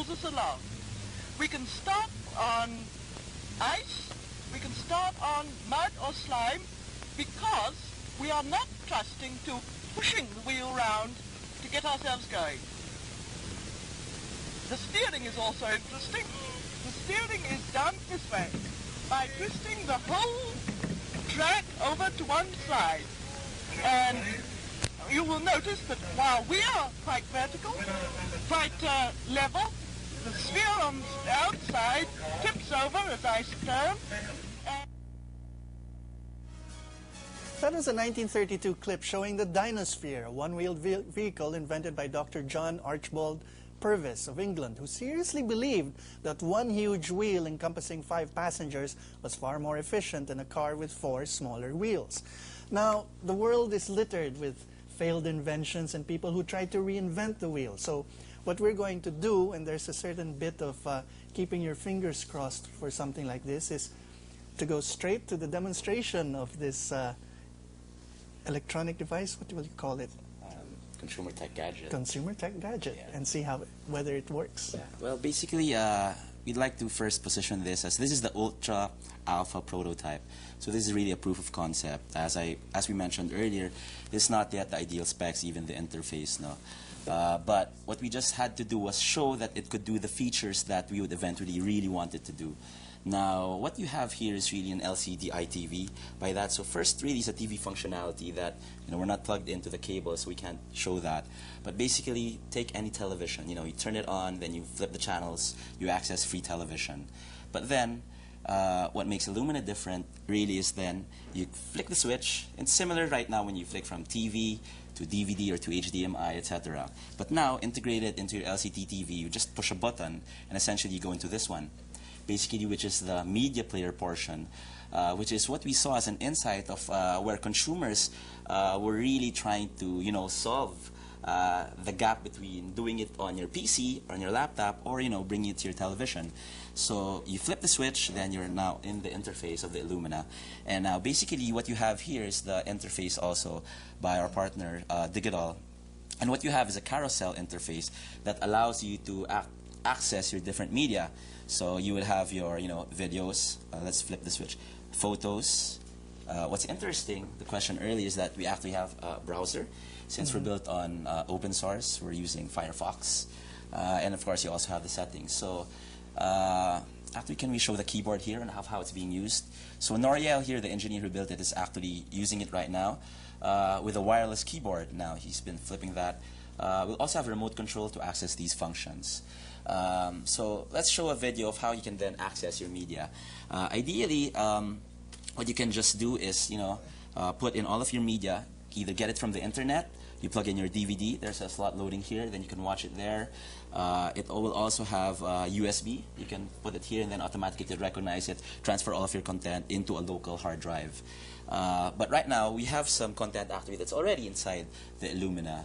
pulls us along. We can start on ice, we can start on mud or slime, because we are not trusting to pushing the wheel round to get ourselves going. The steering is also interesting. The steering is done this way, by twisting the whole track over to one side. And you will notice that while we are quite vertical, quite level, the sphere on the outside tips over as I turn. That was a 1932 clip showing the Dinosphere, a one-wheeled vehicle invented by Dr. John Archibald Purvis of England, who seriously believed that one huge wheel encompassing 5 passengers was far more efficient than a car with 4 smaller wheels. Now, the world is littered with failed inventions and people who try to reinvent the wheel. So what we're going to do, and there's a certain bit of keeping your fingers crossed for something like this, is to go straight to the demonstration of this electronic device. What will you call it? Consumer tech gadget. Consumer tech gadget, yeah. And see whether it works. Yeah. Well, basically, we'd like to first position this as this is the Ultra Alpha prototype. So this is really a proof of concept. As we mentioned earlier, it's not yet the ideal specs, even the interface. No. But what we just had to do was show that it could do the features that we would eventually really want it to do. Now, what you have here is really an LCD ITV. By that, so first really is a TV functionality that, we're not plugged into the cable, so we can't show that. But basically, take any television. You turn it on, then you flip the channels, you access free television. But then, what makes Illumina different really is then you flick the switch. It's similar right now when you flick from TV to DVD or to HDMI, etc. But now, integrated into your LCD TV, you just push a button, and essentially you go into this one. Basically, which is the media player portion, which is what we saw as an insight of where consumers were really trying to, solve the gap between doing it on your PC or on your laptop or, bringing it to your television. So you flip the switch, then you're now in the interface of the Illumina. And now basically what you have here is the interface also by our partner, Digital. And what you have is a carousel interface that allows you to access your different media. So you would have your, videos. Let's flip the switch. Photos. What's interesting, the question earlier is that we actually have a browser. Since we're built on open source, we're using Firefox. And of course, you also have the settings. So actually, can we show the keyboard here and how it's being used? So Noriel here, the engineer who built it, is actually using it right now with a wireless keyboard. Now he's been flipping that. We'll also have a remote control to access these functions. So let's show a video of how you can then access your media. Ideally, what you can just do is, put in all of your media, either get it from the internet, you plug in your DVD, there's a slot loading here, then you can watch it there. It will also have USB. You can put it here and then automatically recognize it, transfer all of your content into a local hard drive. But right now, we have some content actually that's already inside the Illumina.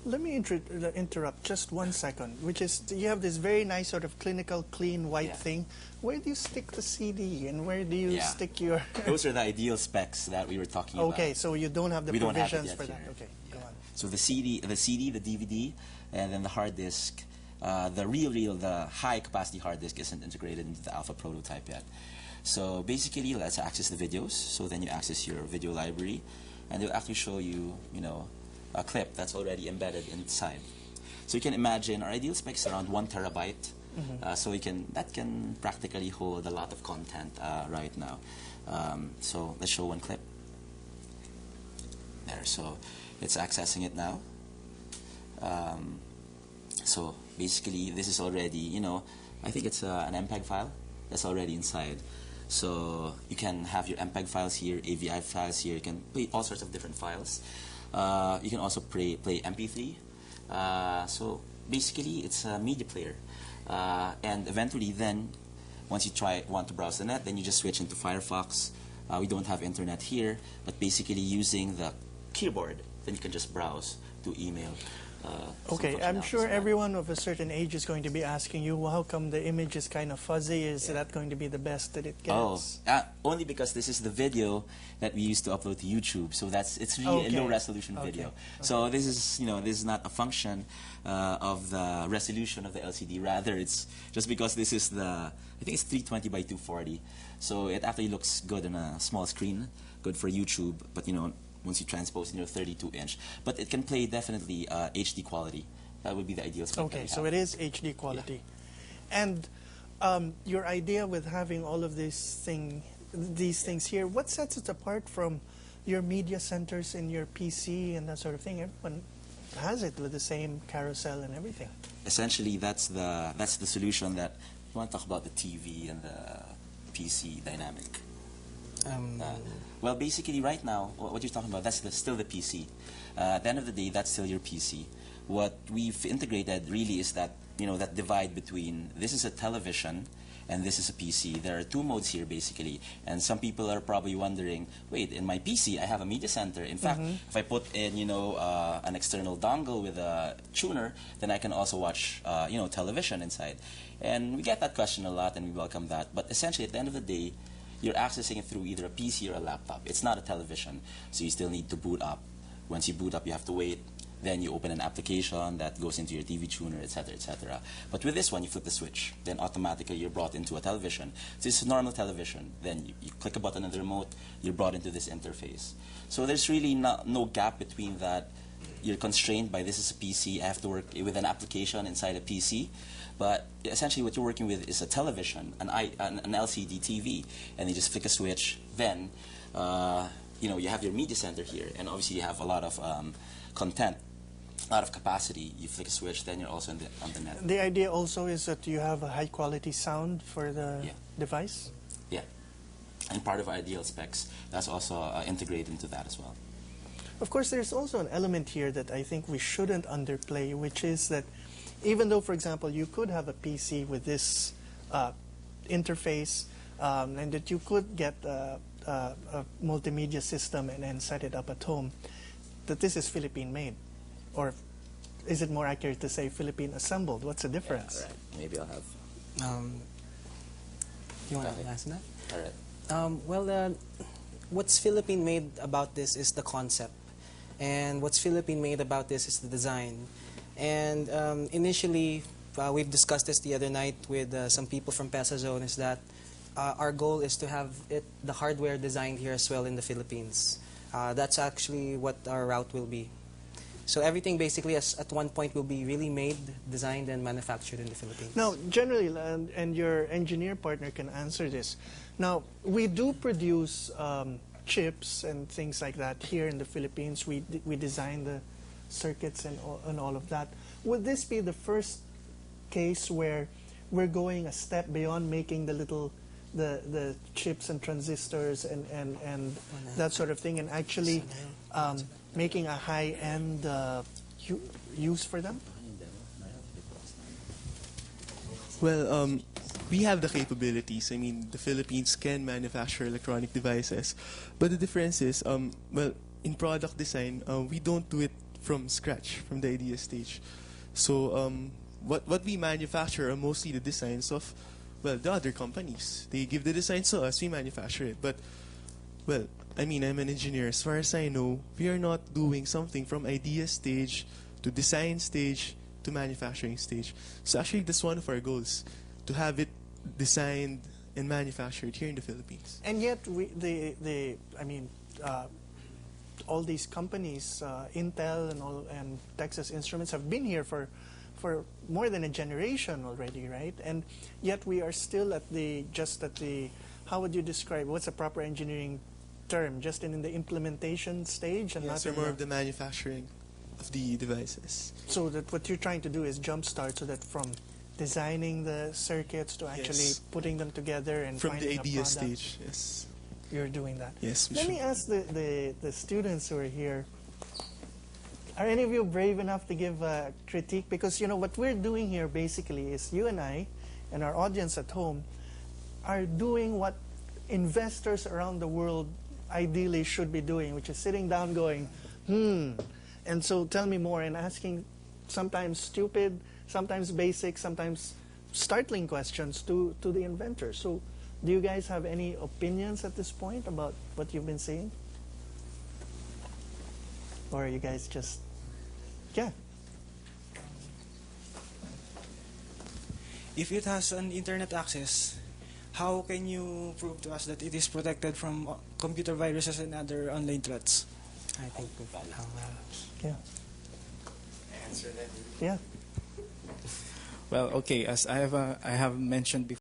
Let me interrupt just 1 second, which is you have this very nice sort of clinical, clean, white thing. Where do you stick the CD and where do you stick your... Those are the ideal specs that we were talking about. Okay, so you don't have the provisions for that. Okay, go on. So the CD, the DVD, and then the hard disk. The high capacity hard disk isn't integrated into the alpha prototype yet. So basically, let's access the videos. So then you access your video library, and it'll actually show you, a clip that's already embedded inside. So you can imagine our ideal specs around 1 terabyte. So that can practically hold a lot of content right now. So let's show one clip. There. So it's accessing it now. So basically, this is already, I think it's an MPEG file that's already inside. So you can have your MPEG files here, AVI files here. You can play all sorts of different files. You can also play MP3. So basically, it's a media player. And eventually, then, once you want to browse the net, then you just switch into Firefox. We don't have internet here, but basically using the keyboard, then you can just browse to email. Okay, some I'm functionality sure as well. everyone of a certain age is going to be asking you, well, how come the image is kind of fuzzy? Is that going to be the best that it gets? Only because this is the video that we used to upload to YouTube, so it's really a Okay. low resolution video. Okay. So this is this is not a function of the resolution of the LCD. Rather, it's just because this is I think it's 320 by 240, so it actually looks good on a small screen, good for YouTube. But once you transpose in your 32-inch, but it can play definitely HD quality. That would be the ideal spec. Okay, so it is HD quality. And your idea with having all of these things here, what sets it apart from your media centers in your PC and that sort of thing? Everyone has it with the same carousel and everything. Essentially, that's the solution. That you want to talk about the TV and the PC dynamic. Well, basically, right now, what you're talking about, that's still the PC. At the end of the day, that's still your PC. What we've integrated really is that that divide between this is a television and this is a PC. There are two modes here, basically. And some people are probably wondering, wait, in my PC, I have a media center. In fact, if I put in, an external dongle with a tuner, then I can also watch, television inside. And we get that question a lot, and we welcome that. But essentially, at the end of the day, you're accessing it through either a PC or a laptop. It's not a television, so you still need to boot up. Once you boot up, you have to wait. Then you open an application that goes into your TV tuner, etc., etc. But with this one, you flip the switch. Then automatically you're brought into a television. So it's a normal television. Then you click a button on the remote, you're brought into this interface. So there's really no gap between that. You're constrained by this is a PC. I have to work with an application inside a PC. But essentially what you're working with is a television, an LCD TV. And you just flick a switch. Then you have your media center here. And obviously you have a lot of content. A lot of capacity. You flick a switch, then you're also on the net. The idea also is that you have a high quality sound for the device? Yeah. And part of our ideal specs, that's also integrated into that as well. Of course, there's also an element here that I think we shouldn't underplay, which is that even though, for example, you could have a PC with this interface and that you could get a multimedia system and set it up at home, that this is Philippine made. Or is it more accurate to say Philippine assembled? What's the difference? Yeah, all right. Maybe I'll have... You want to answer that? All right. Well, what's Philippine made about this is the concept. And what's Philippine made about this is the design. And initially, we've discussed this the other night with some people from PESA Zone, is that our goal is to have the hardware designed here as well in the Philippines. That's actually what our route will be. So everything basically at one point will be really made, designed, and manufactured in the Philippines. Now, generally, and your engineer partner can answer this. Now, we do produce chips and things like that here in the Philippines. We design the circuits and all of that. Would this be the first case where we're going a step beyond making the chips and transistors and that sort of thing, and actually making a high-end use for them? Well, we have the capabilities. I mean, the Philippines can manufacture electronic devices, but the difference is, well, in product design, we don't do it from scratch, from the idea stage. So what we manufacture are mostly the designs of, well, the other companies. They give the designs to us, we manufacture it. But, well, I mean, I'm an engineer. As far as I know, we are not doing something from idea stage to design stage to manufacturing stage. So actually, that's one of our goals, to have it designed and manufactured here in the Philippines. And yet, all these companies, Intel and Texas Instruments, have been here for more than a generation already, right? And yet we are still just at the, how would you describe, what's a proper engineering term? Just in the implementation stage? And Yes, not or more of the manufacturing of the devices. So that what you're trying to do is jumpstart, so that from designing the circuits to actually putting them together and from finding the idea a product, stage, yes. you're doing that. Yes, we Let should. me ask the students who are here, are any of you brave enough to give a critique? Because, what we're doing here basically is you and I and our audience at home are doing what investors around the world ideally should be doing, which is sitting down going, And so tell me more, and asking sometimes stupid, sometimes basic, sometimes startling questions to the inventor. So do you guys have any opinions at this point about what you've been saying? Or are you guys just, yeah. If it has an internet access, how can you prove to us that it is protected from computer viruses and other online threats? I think we've Yeah. Yeah. Well, okay, as I have mentioned before.